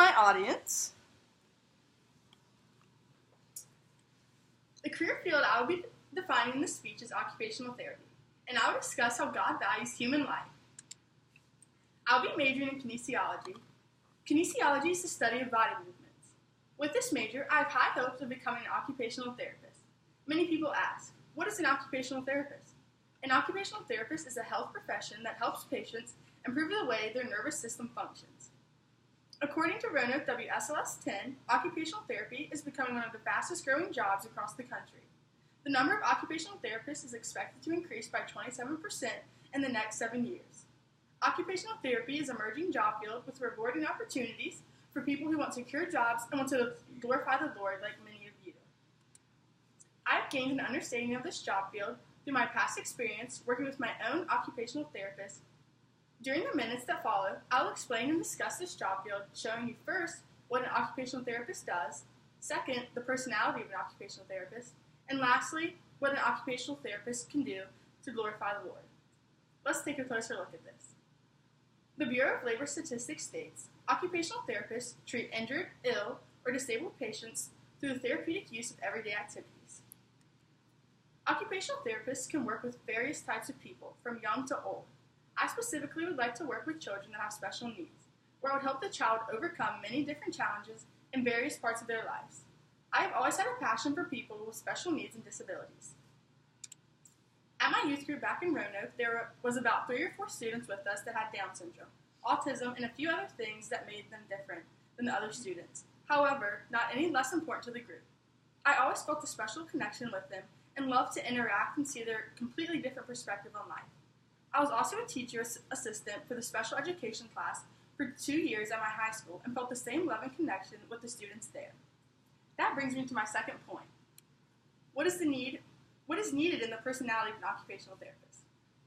my audience. The career field I will be defining in this speech is occupational therapy, and I will discuss how God values human life. I'll be majoring in kinesiology. Kinesiology is the study of body movements. With this major, I have high hopes of becoming an occupational therapist. Many people ask, what is an occupational therapist? An occupational therapist is a health profession that helps patients improve the way their nervous system functions. According to Roanoke WSLS 10, occupational therapy is becoming one of the fastest growing jobs across the country. The number of occupational therapists is expected to increase by 27% in the next 7 years. Occupational therapy is an emerging job field with rewarding opportunities for people who want secure jobs and want to glorify the Lord like many of you. I have gained an understanding of this job field through my past experience working with my own occupational therapist. During the minutes that follow, I will explain and discuss this job field, showing you first what an occupational therapist does, second, the personality of an occupational therapist, and lastly, what an occupational therapist can do to glorify the Lord. Let's take a closer look at this. The Bureau of Labor Statistics states, occupational therapists treat injured, ill, or disabled patients through the therapeutic use of everyday activities. Occupational therapists can work with various types of people, from young to old. I specifically would like to work with children that have special needs, where I would help the child overcome many different challenges in various parts of their lives. I have always had a passion for people with special needs and disabilities. At my youth group back in Roanoke, there was about 3 or 4 students with us that had Down syndrome, autism, and a few other things that made them different than the other students. However, not any less important to the group. I always felt a special connection with them and loved to interact and see their completely different perspective on life. I was also a teacher assistant for the special education class for 2 years at my high school and felt the same love and connection with the students there. That brings me to my second point. What is needed in the personality of an occupational therapist?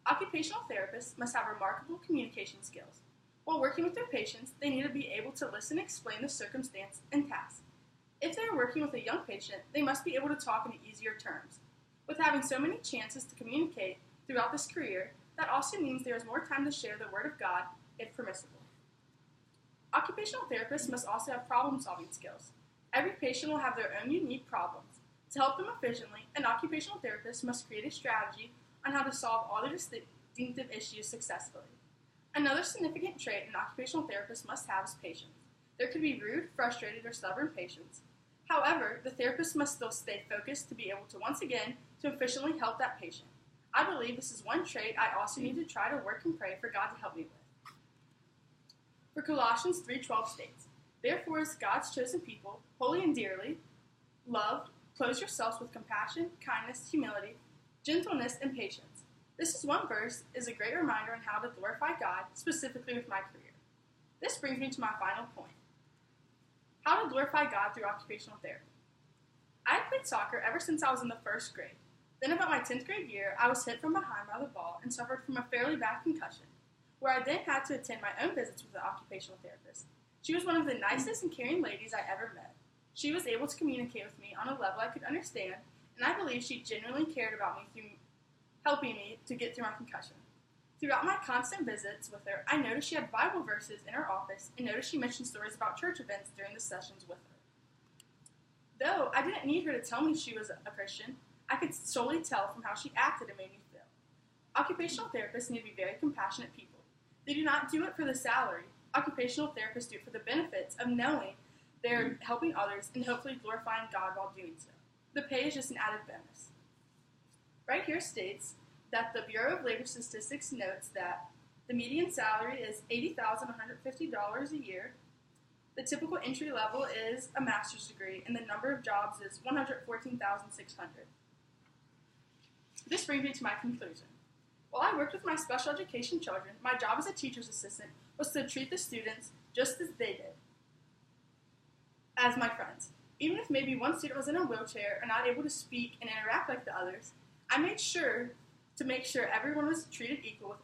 Occupational therapists must have remarkable communication skills. While working with their patients, they need to be able to listen and explain the circumstance and task. If they are working with a young patient, they must be able to talk in easier terms. With having so many chances to communicate throughout this career, that also means there is more time to share the Word of God, if permissible. Occupational therapists must also have problem-solving skills. Every patient will have their own unique problems. To help them efficiently, an occupational therapist must create a strategy on how to solve all their distinctive issues successfully. Another significant trait an occupational therapist must have is patience. There could be rude, frustrated, or stubborn patients. However, the therapist must still stay focused to be able to once again to efficiently help that patient. I believe this is one trait I also need to try to work and pray for God to help me with. For Colossians 3:12 states, therefore as God's chosen people, holy and dearly loved, clothe yourselves with compassion, kindness, humility, gentleness, and patience. This one verse is a great reminder on how to glorify God, specifically with my career. This brings me to my final point. How to glorify God through occupational therapy. I had played soccer ever since I was in the 1st grade. Then about my 10th grade year, I was hit from behind by the ball and suffered from a fairly bad concussion, where I then had to attend my own visits with an occupational therapist. She was one of the nicest and caring ladies I ever met. She was able to communicate with me on a level I could understand, and I believe she genuinely cared about me through helping me to get through my concussion. Throughout my constant visits with her, I noticed she had Bible verses in her office and noticed she mentioned stories about church events during the sessions with her. Though I didn't need her to tell me she was a Christian, I could solely tell from how she acted and made me feel. Occupational therapists need to be very compassionate people. They do not do it for the salary. Occupational therapists do it for the benefits of knowing they're helping others and hopefully glorifying God while doing so. The pay is just an added bonus. Right here states that the Bureau of Labor Statistics notes that the median salary is $80,150 a year. The typical entry level is a master's degree, and the number of jobs is 114,600. This brings me to my conclusion. While I worked with my special education children, my job as a teacher's assistant was to treat the students just as they did, as my friends. Even if maybe one student was in a wheelchair or not able to speak and interact like the others, I made sure to make sure everyone was treated equal.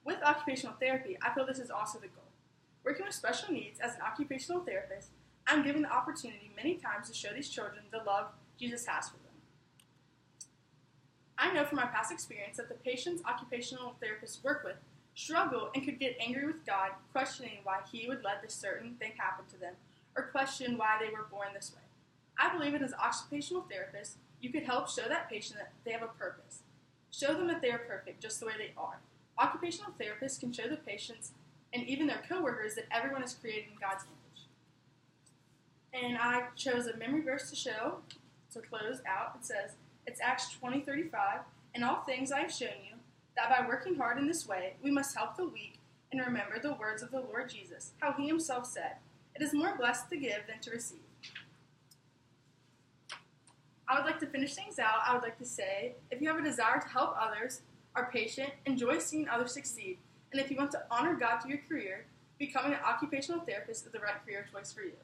With occupational therapy, I feel this is also the goal. Working with special needs as an occupational therapist, I'm given the opportunity many times to show these children the love Jesus has for them. I know from my past experience that the patients occupational therapists work with struggle and could get angry with God, questioning why He would let this certain thing happen to them, or question why they were born this way. I believe that as occupational therapists, you could help show that patient that they have a purpose. Show them that they are perfect just the way they are. Occupational therapists can show the patients and even their coworkers that everyone is created in God's image. And I chose a memory verse to show to close out. It says, it's Acts 20:35, "In all things I have shown you, that by working hard in this way, we must help the weak and remember the words of the Lord Jesus, how He Himself said, 'It is more blessed to give than to receive.'" I would like to finish things out. I would like to say, if you have a desire to help others, are patient, enjoy seeing others succeed, and if you want to honor God through your career, becoming an occupational therapist is the right career choice for you.